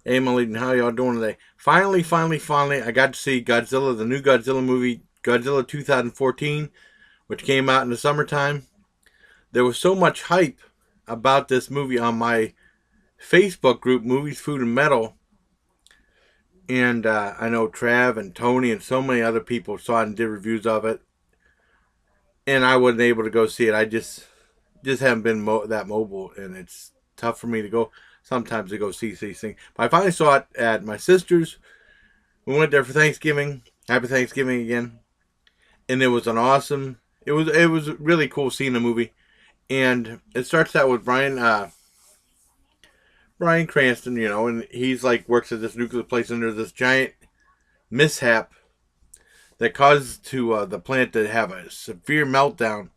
Hey, Malik, how y'all doing today? Finally, I got to see Godzilla, the new Godzilla movie, Godzilla 2014, which came out in the summertime. There was so much hype about this movie on my Facebook group, Movies, Food, and Metal, and I know Trav and Tony and so many other people saw it and did reviews of it, and I wasn't able to go see it. I just haven't been that mobile, and it's tough for me to go sometimes to go see these things. But I finally saw it at my sister's. We went there for Thanksgiving. Happy Thanksgiving again. And it was an awesome. It was really cool seeing the movie. And it starts out with Brian Cranston, and he's like works at this nuclear place, and there's this giant mishap that causes the plant to have a severe meltdown.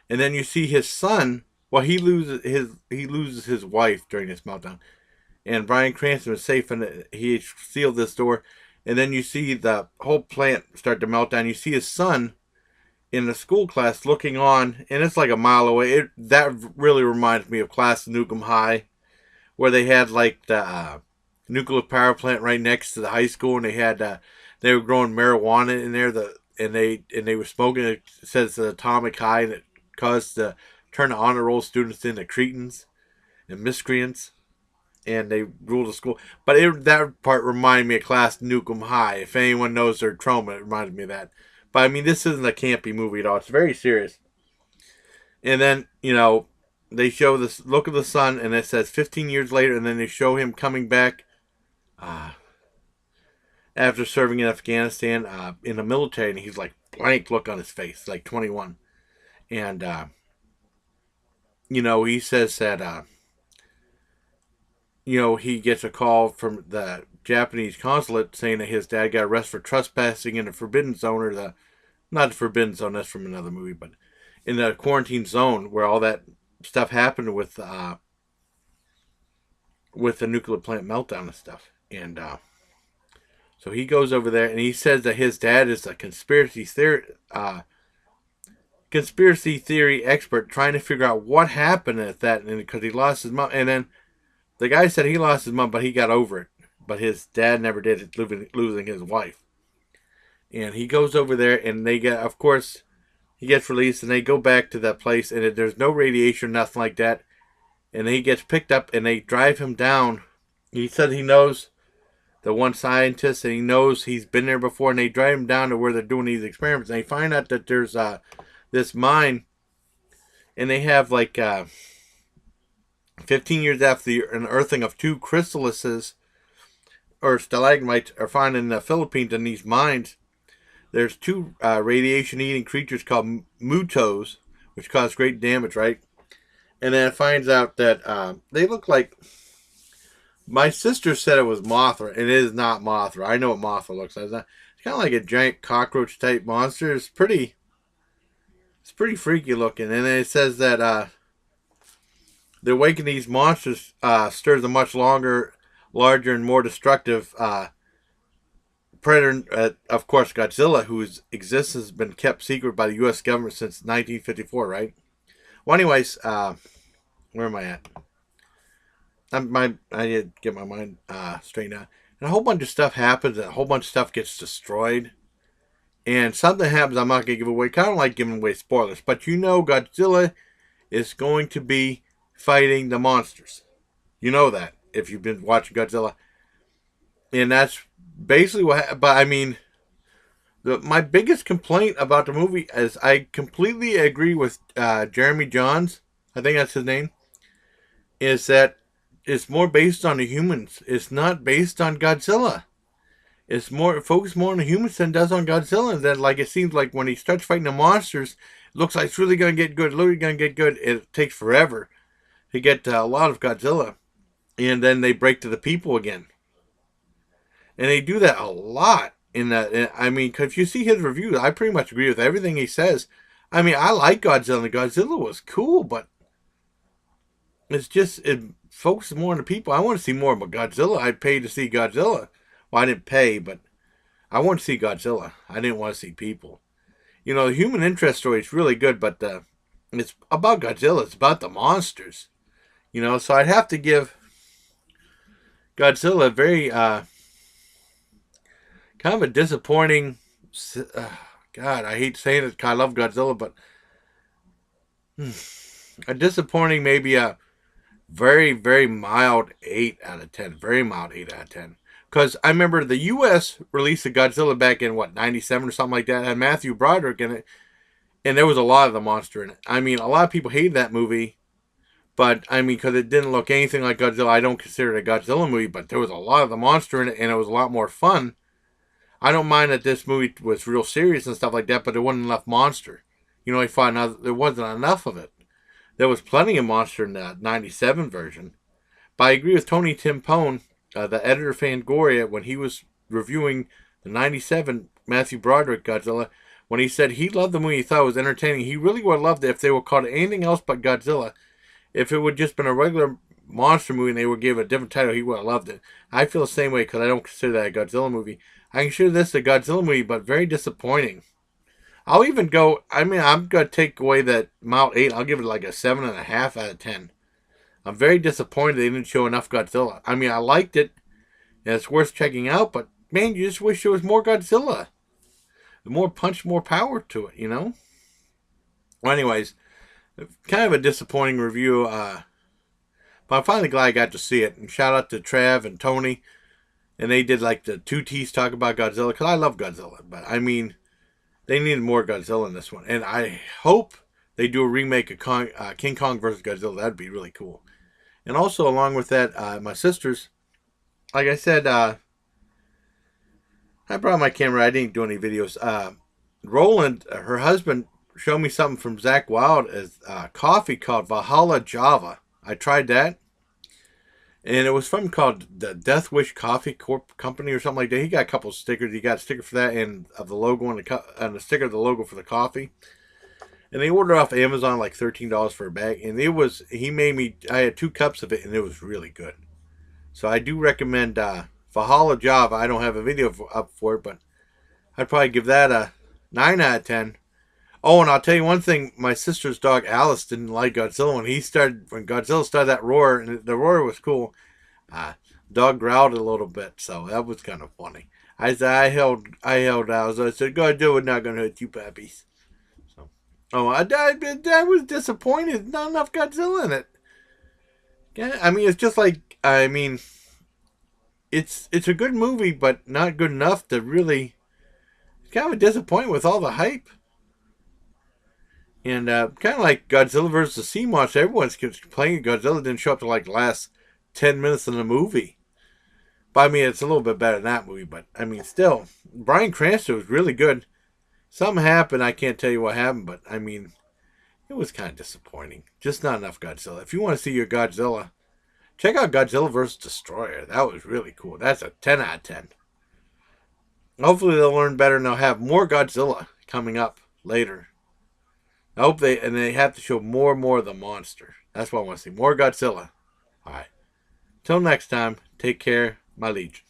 And then you see his son. Well, he loses his wife during this meltdown, and Brian Cranston is safe, and he sealed this door. And then you see the whole plant start to melt down. You see his son in the school class looking on, and it's like a mile away. That really reminds me of Class of Nukem High, where they had like the nuclear power plant right next to the high school, and they were growing marijuana in there. And they were smoking. It says the atomic high, and it caused to turn the honor roll students into cretins and miscreants, and they ruled the school. But that part reminded me of Class Nukem High. If anyone knows their trauma, it reminds me of that. But I mean, this isn't a campy movie at all. It's very serious. And then they show this look of the sun, and it says 15 years later, and then they show him coming back uh, after serving in Afghanistan in the military, and he's like blank look on his face, like 21, and he says that he gets a call from the Japanese consulate saying that his dad got arrested for trespassing in the forbidden zone, or the not the forbidden zone, that's from another movie, but in the quarantine zone where all that stuff happened with the nuclear plant meltdown and stuff. And so he goes over there, and he says that his dad is a conspiracy theory expert trying to figure out what happened at that, and because he lost his mom. And then the guy said he lost his mom, but he got over it. But his dad never did it, losing his wife. And he goes over there, and of course, he gets released, and they go back to that place, and there's no radiation, nothing like that. And he gets picked up, and they drive him down. He said he knows the one scientist, and he knows he's been there before, and they drive him down to where they're doing these experiments, and they find out that there's this mine, and they have like 15 years after the unearthing of two chrysalises or stalagmites are found in the Philippines in these mines. There's two radiation-eating creatures called mutos, which cause great damage, right? And then it finds out that they look like. My sister said it was Mothra, and it is not Mothra. I know what Mothra looks like. It's kind of like a giant cockroach type monster. It's pretty freaky looking. And then it says that the awakening these monsters stirs a much larger and more destructive predator. Of course, Godzilla, whose existence has been kept secret by the U.S. government since 1954. Right. Well, anyways, where am I at? I need to get my mind straightened out. And a whole bunch of stuff happens, and a whole bunch of stuff gets destroyed. And something happens I'm not going to give away. Kind of like giving away spoilers. But Godzilla is going to be fighting the monsters. You know that if you've been watching Godzilla. And that's basically but I mean, my biggest complaint about the movie is I completely agree with Jeremy Johns. I think that's his name. Is that it's more based on the humans. It's not based on Godzilla. It's more focused more on the humans than it does on Godzilla. And then, like, it seems like when he starts fighting the monsters, it looks like it's really gonna get good. Really gonna get good. It takes forever to get a lot of Godzilla, and then they break to the people again. And they do that a lot in that. I mean, cause if you see his reviews, I pretty much agree with everything he says. I mean, I like Godzilla. Godzilla was cool, but it focuses more on the people. I want to see more about Godzilla. I paid to see Godzilla. Well, I didn't pay, but I want to see Godzilla. I didn't want to see people. The human interest story is really good, but it's about Godzilla. It's about the monsters. So I'd have to Godzilla, very kind of a disappointing. God, I hate saying it. 'Cause I love Godzilla, but a disappointing, maybe a very mild 8 out of 10. Very mild 8 out of 10. Because I remember the U.S. released of Godzilla back in what '97 or something like that. It had Matthew Broderick in it, and there was a lot of the monster in it. I mean, a lot of people hated that movie, but I mean, because it didn't look anything like Godzilla. I don't consider it a Godzilla movie, but there was a lot of the monster in it, and it was a lot more fun. I don't mind that this movie was real serious and stuff like that, but there wasn't enough monster. You know, I find out there wasn't enough of it. There was plenty of monster in the '97 version. But I agree with Tony Timpone, the editor of Fangoria, when he was reviewing the '97 Matthew Broderick Godzilla, when he said he loved the movie, he thought it was entertaining. He really would have loved it if they would called it anything else but Godzilla. If it would just been a regular monster movie and they would give it a different title, he would have loved it. I feel the same way because I don't consider that a Godzilla movie. I consider this a Godzilla movie, but very disappointing. I'll even go. I mean, I'm gonna take away that Mount 8. I'll give it like a 7.5 out of 10. I'm very disappointed they didn't show enough Godzilla. I mean, I liked it, and it's worth checking out, but man, you just wish there was more Godzilla. More punch, more power to it, you know? Well, anyways, kind of a disappointing review, but I'm finally glad I got to see it. And shout out to Trav and Tony, and they did like the two T's talk about Godzilla, because I love Godzilla, but I mean, they needed more Godzilla in this one. And I hope they do a remake of King Kong versus Godzilla. That'd be really cool. And also, along with that, my sisters, like I said, I brought my camera. I didn't do any videos. Roland, her husband, showed me something from Zach Wild as coffee called Valhalla Java. I tried that, and it was from called the Death Wish Coffee Corp Company or something like that. He got a couple of stickers. He got a sticker for that and of the logo and the sticker of the logo for the coffee. And they ordered off Amazon like $13 for a bag, and it was he made me. I had 2 cups of it, and it was really good. So I do recommend Valhalla Java. I don't have a video up for it, but I'd probably give that a 9 out of 10. Oh, and I'll tell you one thing: my sister's dog Alice didn't like Godzilla when Godzilla started that roar, and the roar was cool. Dog growled a little bit, so that was kind of funny. I held Alice. I said, "Godzilla not gonna hurt you, puppies." So, oh, I was disappointed. Not enough Godzilla in it. Yeah, I mean, it's just like I mean, it's a good movie, but not good enough to really. It's kind of a disappointment with all the hype. And kind of like Godzilla versus the Sea Monster, everyone's complaining Godzilla didn't show up to like the last 10 minutes of the movie. But I mean, it's a little bit better than that movie. But I mean, still, Bryan Cranston was really good. Something happened. I can't tell you what happened, but I mean, it was kind of disappointing. Just not enough Godzilla. If you want to see your Godzilla, check out Godzilla vs. Destroyer. That was really cool. That's a 10 out of 10. Hopefully they'll learn better and they'll have more Godzilla coming up later. I hope they have to show more and more of the monster. That's what I want to see. More Godzilla. Alright. Till next time, take care, my legion.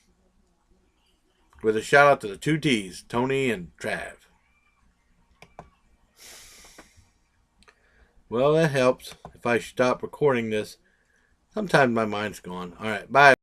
With a shout out to the 2Ts, Tony and Trav. Well, that helps if I stop recording this. Sometimes my mind's gone. Alright, bye.